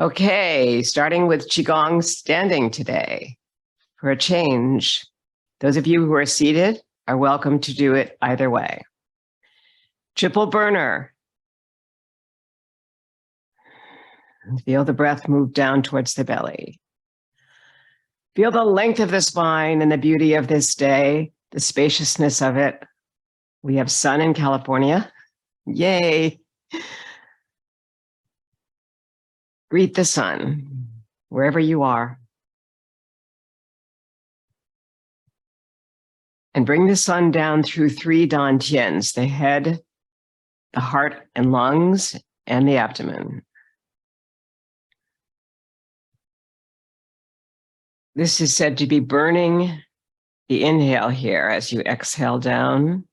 Okay, starting with Qigong standing today. For a change, those of you who are seated are welcome to do it either way. Triple burner. Feel the breath move down towards the belly. Feel the length of the spine and the beauty of this day, the spaciousness of it. We have sun in California. Yay. Greet the sun, wherever you are. And bring the sun down through 3 dantians, the head, the heart and lungs, and the abdomen. This is said to be burning the inhale here as you exhale down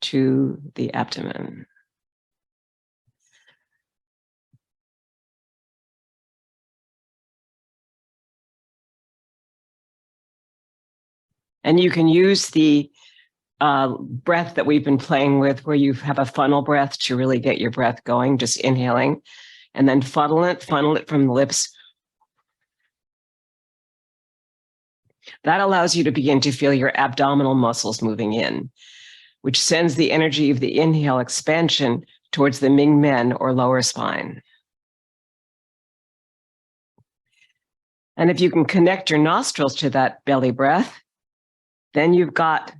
to the abdomen. And you can use the breath that we've been playing with, where you have a funnel breath to really get your breath going, just inhaling, and then funnel it from the lips. That allows you to begin to feel your abdominal muscles moving in, which sends the energy of the inhale expansion towards the Ming Men or lower spine. And if you can connect your nostrils to that belly breath, then you've got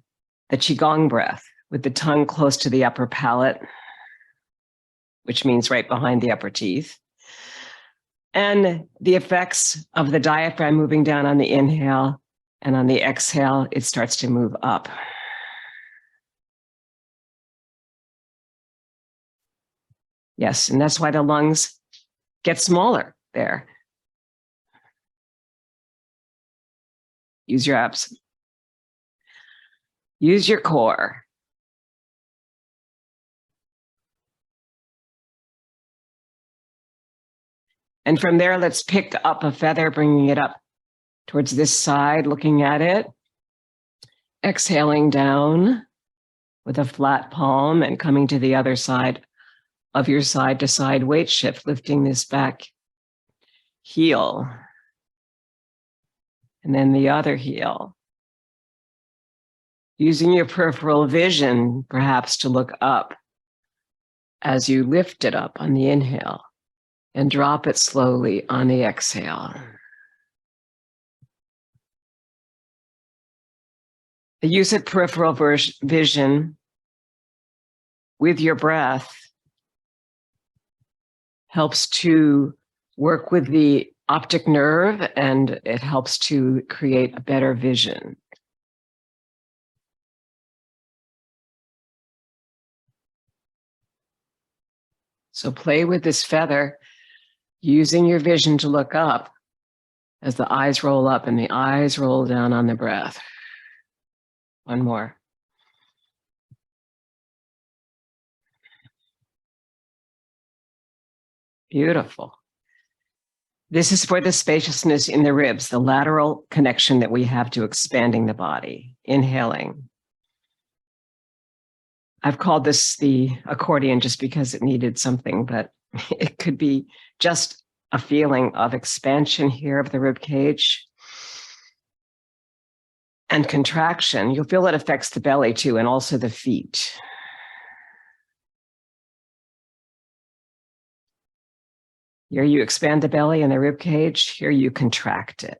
the Qigong breath with the tongue close to the upper palate, which means right behind the upper teeth. And the effects of the diaphragm moving down on the inhale, and on the exhale, it starts to move up. Yes, and that's why the lungs get smaller there. Use your abs. Use your core. And from there, let's pick up a feather, bringing it up towards this side, looking at it. Exhaling down with a flat palm and coming to the other side of your side-to-side weight shift, lifting this back heel. And then the other heel. Using your peripheral vision, perhaps, to look up as you lift it up on the inhale and drop it slowly on the exhale. The use of peripheral vision with your breath helps to work with the optic nerve, and it helps to create a better vision. So play with this feather, using your vision to look up as the eyes roll up and the eyes roll down on the breath. One more. Beautiful. This is for the spaciousness in the ribs, the lateral connection that we have to expanding the body. Inhaling. I've called this the accordion just because it needed something, but it could be just a feeling of expansion here of the rib cage and contraction. You'll feel it affects the belly too, and also the feet. Here you expand the belly and the rib cage. Here you contract it.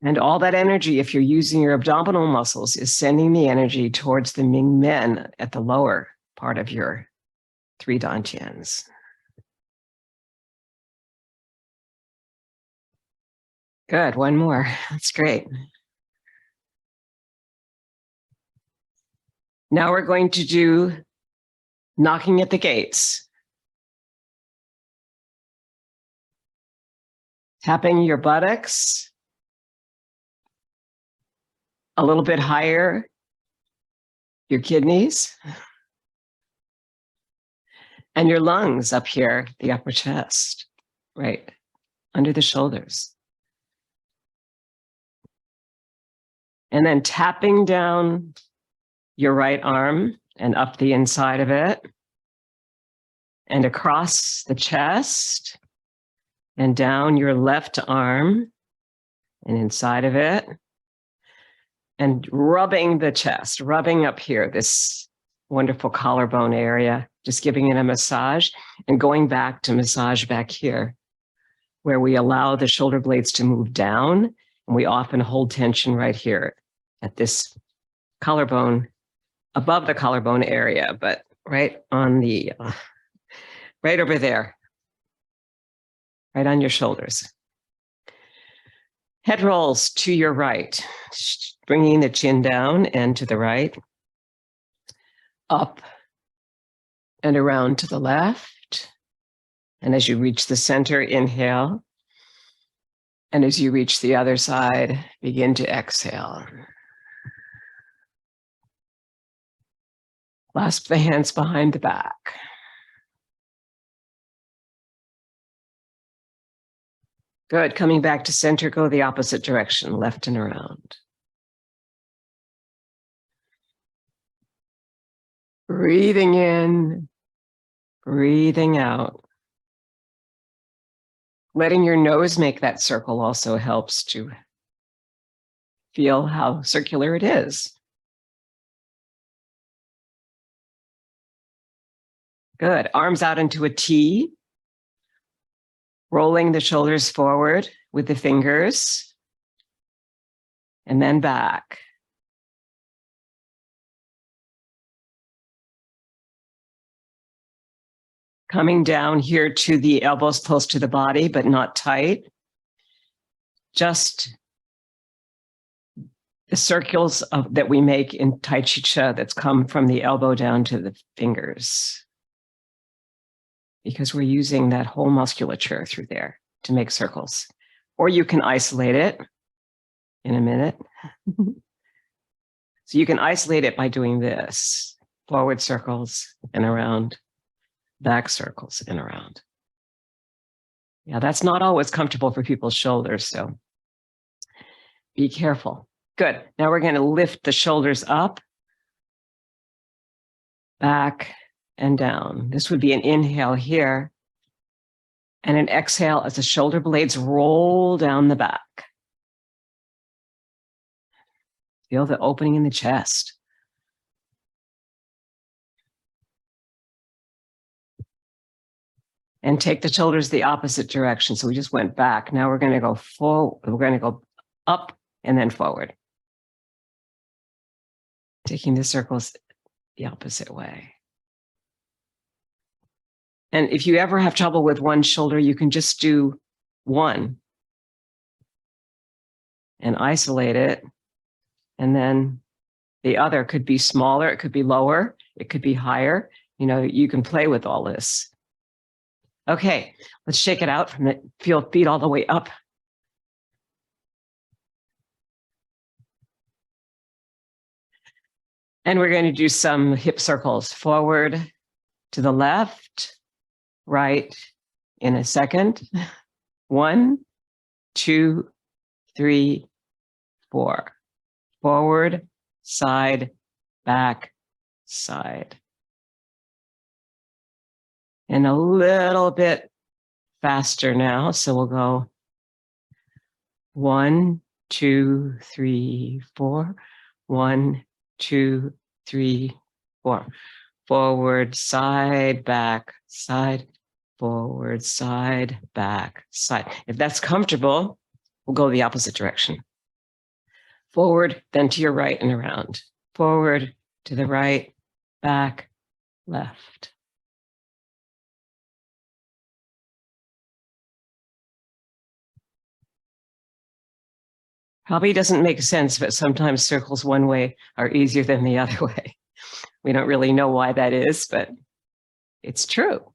And all that energy, if you're using your abdominal muscles, is sending the energy towards the Ming Men at the lower part of your 3 dantians. Good, one more. That's great. Now we're going to do knocking at the gates. Tapping your buttocks a little bit higher, your kidneys, and your lungs up here, the upper chest, right under the shoulders. And then tapping down your right arm and up the inside of it, and across the chest, and down your left arm, and inside of it, and rubbing the chest, rubbing up here, this wonderful collarbone area, just giving it a massage, and going back to massage back here, where we allow the shoulder blades to move down, and we often hold tension right here at this collarbone, above the collarbone area, but right on the, right over there, right on your shoulders. Head rolls to your right, bringing the chin down and to the right, up and around to the left. And as you reach the center, inhale. And as you reach the other side, begin to exhale. Clasp the hands behind the back. Good. Coming back to center, go the opposite direction, left and around. Breathing in, breathing out. Letting your nose make that circle also helps to feel how circular it is. Good. Arms out into a T. Rolling the shoulders forward with the fingers. And then back. Coming down here to the elbows close to the body, but not tight. Just the circles that we make in Tai Chi Chih that's come from the elbow down to the fingers. Because we're using that whole musculature through there to make circles. Or you can isolate it in a minute. So you can isolate it by doing this. Forward circles and around. Back circles and around. Yeah, that's not always comfortable for people's shoulders, so be careful. Good. Now we're going to lift the shoulders up, back, and down. This would be an inhale here, and an exhale as the shoulder blades roll down the back. Feel the opening in the chest. And take the shoulders the opposite direction. So we just went back. Now we're going to go forward. We're going to go up and then forward. Taking the circles the opposite way. And if you ever have trouble with one shoulder, you can just do one and isolate it. And then the other could be smaller. It could be lower. It could be higher. You know, you can play with all this. Okay, let's shake it out from it. Feel feet all the way up. And we're going to do some hip circles. Forward to the left, right in a second. 1, 2, 3, 4. Forward, side, back, side. And a little bit faster now. So we'll go 1, 2, 3, 4. 1, 2, 3, 4. Forward, side, back, side. Forward, side, back, side. If that's comfortable, we'll go the opposite direction. Forward, then to your right and around. Forward, to the right, back, left. Probably doesn't make sense, but sometimes circles one way are easier than the other way. We don't really know why that is, but it's true.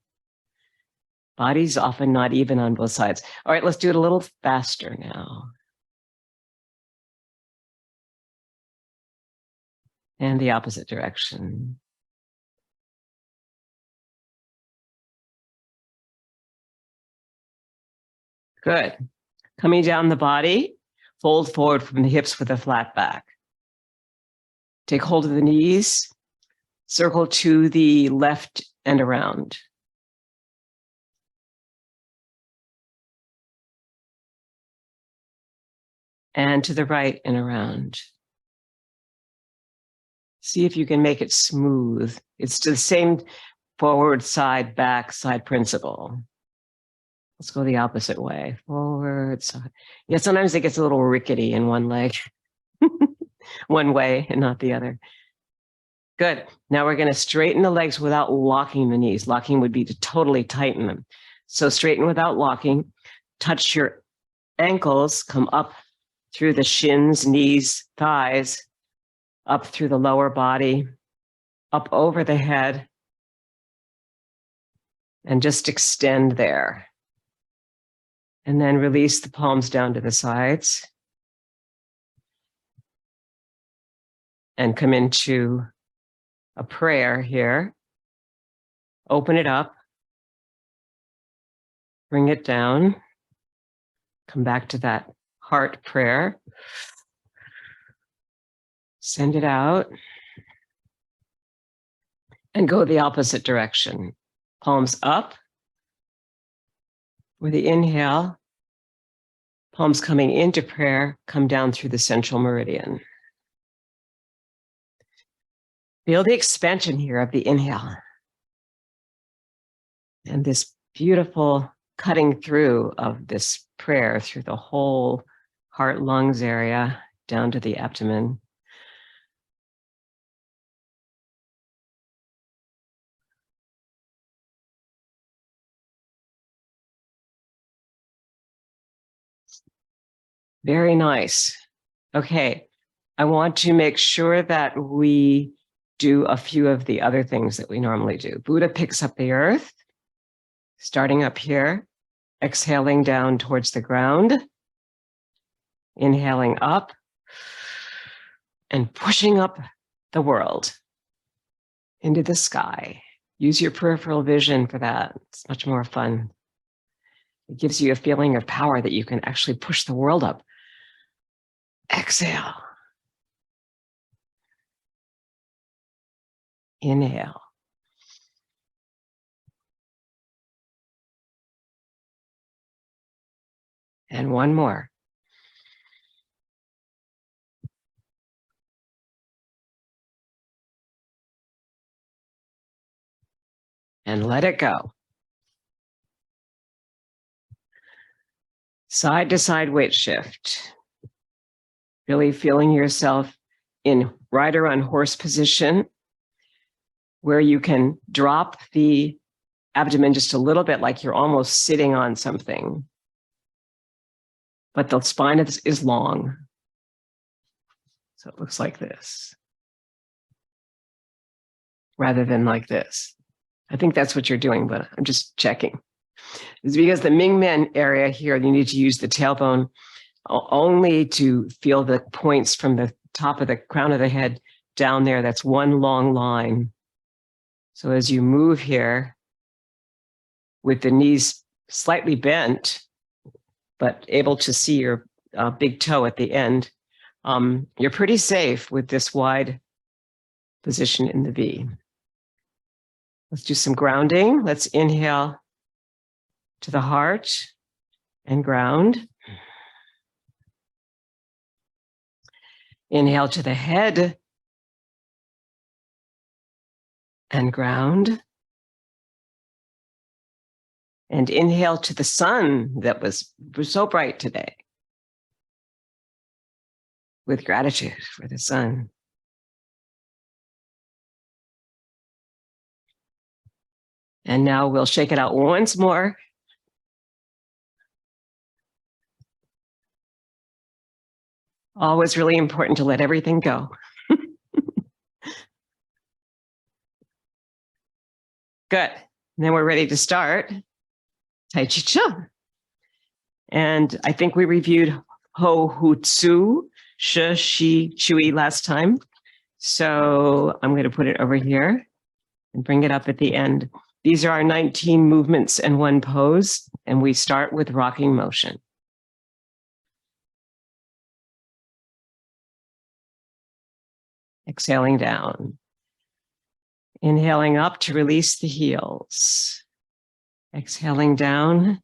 Body's often not even on both sides. All right, let's do it a little faster now. And the opposite direction. Good. Coming down the body. Fold forward from the hips with a flat back. Take hold of the knees, Circle to the left and around. And to the right and around. See if you can make it smooth. It's the same forward, side, back, side principle. Let's go the opposite way. Forward, side. Yeah, sometimes it gets a little rickety in one leg. One way and not the other. Good. Now we're going to straighten the legs without locking the knees. Locking would be to totally tighten them. So straighten without locking. Touch your ankles, come up through the shins, knees, thighs, up through the lower body, up over the head, and just extend there. And then release the palms down to the sides. And come into a prayer here. Open it up. Bring it down. Come back to that heart prayer. Send it out. And go the opposite direction. Palms up. With the inhale, palms coming into prayer, come down through the central meridian. Feel the expansion here of the inhale. And this beautiful cutting through of this prayer through the whole heart, lungs area, down to the abdomen. Very nice. Okay, I want to make sure that we do a few of the other things that we normally do. Buddha picks up the earth, starting up here, exhaling down towards the ground, inhaling up, and pushing up the world into the sky. Use your peripheral vision for that. It's much more fun. It gives you a feeling of power that you can actually push the world up. Exhale. Inhale. And one more. And let it go. Side to side weight shift. Really feeling yourself in rider on horse position, where you can drop the abdomen just a little bit, like you're almost sitting on something. But the spine is long. So it looks like this, rather than like this. I think that's what you're doing, but I'm just checking. It's because the Ming Men area here, you need to use the tailbone only to feel the points from the top of the crown of the head down there. That's one long line. So as you move here with the knees slightly bent, but able to see your big toe at the end, you're pretty safe with this wide position in the V. Let's do some grounding. Let's inhale to the heart and ground. Inhale to the head and ground. And inhale to the sun that was so bright today. With gratitude for the sun. And now we'll shake it out once more. Always really important to let everything go. Good. And then we're ready to start T'ai Chi Chih. And I think we reviewed Ho Hu Tzu, Shi, Shi, Chui last time. So I'm going to put it over here and bring it up at the end. These are our 19 movements and one pose. And we start with rocking motion. Exhaling down. Inhaling up to release the heels. Exhaling down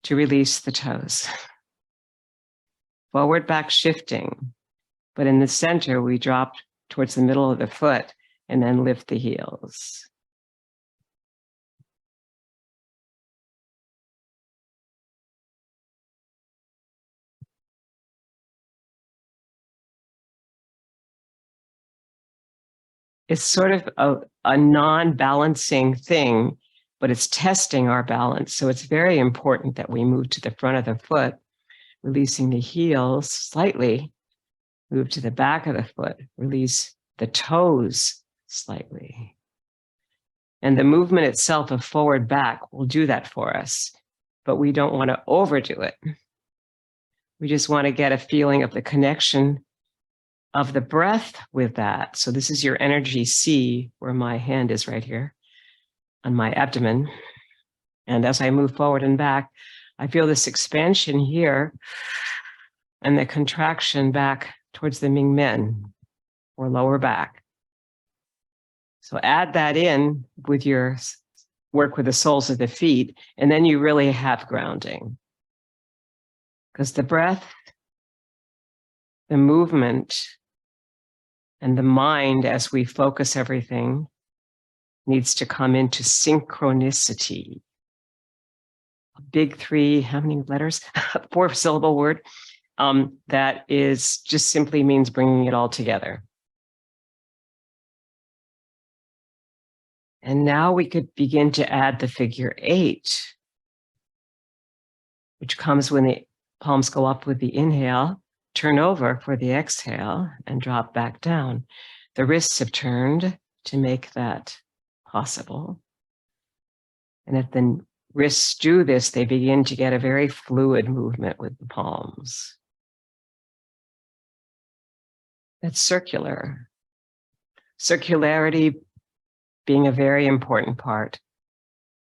to release the toes. Forward, back shifting. But in the center, we drop towards the middle of the foot and then lift the heels. It's sort of a non-balancing thing, but it's testing our balance. So it's very important that we move to the front of the foot, releasing the heels slightly, move to the back of the foot, release the toes slightly. And the movement itself of forward back will do that for us, but we don't want to overdo it. We just want to get a feeling of the connection of the breath with that. So this is your energy C, where my hand is right here on my abdomen. And as I move forward and back, I feel this expansion here and the contraction back towards the Ming Men or lower back. So add that in with your work with the soles of the feet, and then you really have grounding. Because the breath, the movement, and the mind, as we focus everything, needs to come into synchronicity. A big three, how many letters? 4-syllable word. That is just simply means bringing it all together. And now we could begin to add the figure 8, which comes when the palms go up with the inhale, turn over for the exhale, and drop back down. The wrists have turned to make that possible. And if the wrists do this, they begin to get a very fluid movement with the palms. That's circular. Circularity being a very important part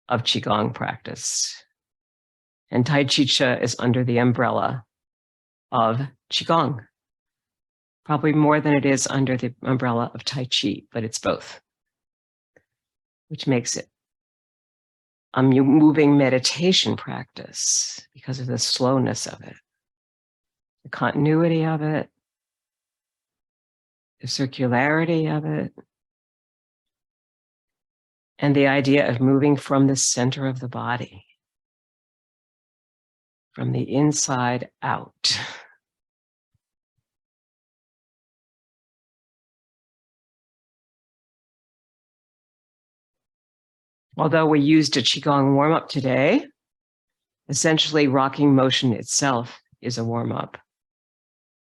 of Qigong practice. And Tai Chi Chih is under the umbrella of Qigong, probably more than it is under the umbrella of Tai Chi, but it's both, which makes it a moving meditation practice because of the slowness of it, the continuity of it, the circularity of it, and the idea of moving from the center of the body, from the inside out. Although we used a Qigong warm-up today, essentially rocking motion itself is a warm-up,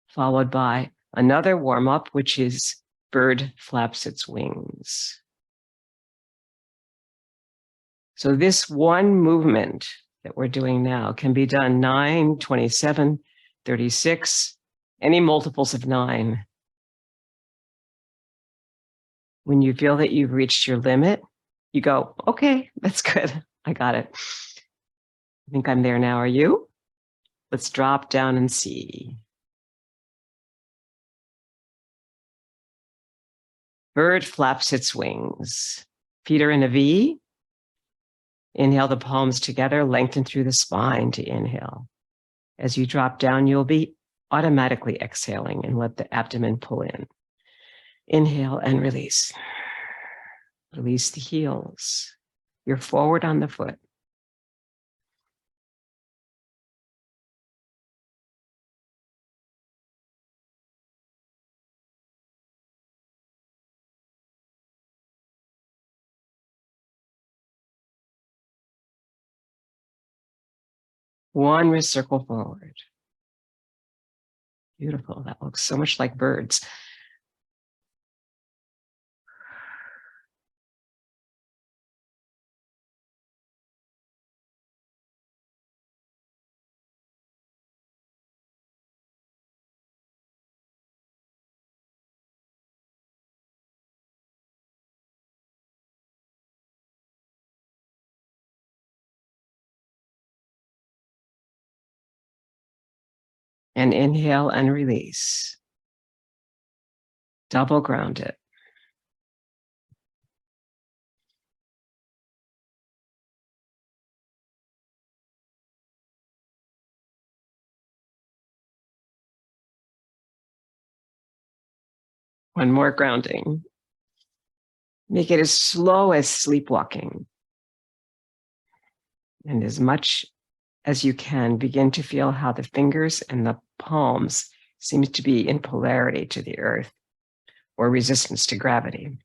followed by another warm-up, which is bird flaps its wings. So this one movement that we're doing now can be done 9, 27, 36, any multiples of 9. When you feel that you've reached your limit, you go, okay, that's good. I got it. I think I'm there now. Are you? Let's drop down and see. Bird flaps its wings. Feet are in a V. Inhale the palms together, lengthen through the spine to inhale. As you drop down, you'll be automatically exhaling and let the abdomen pull in. Inhale and release. Release the heels. You're forward on the foot. One wrist circle forward. Beautiful. That looks so much like birds. And inhale and release. Double ground it. One more grounding. Make it as slow as sleepwalking. And as much as you can, begin to feel how the fingers and the palms seems to be in polarity to the earth or resistance to gravity.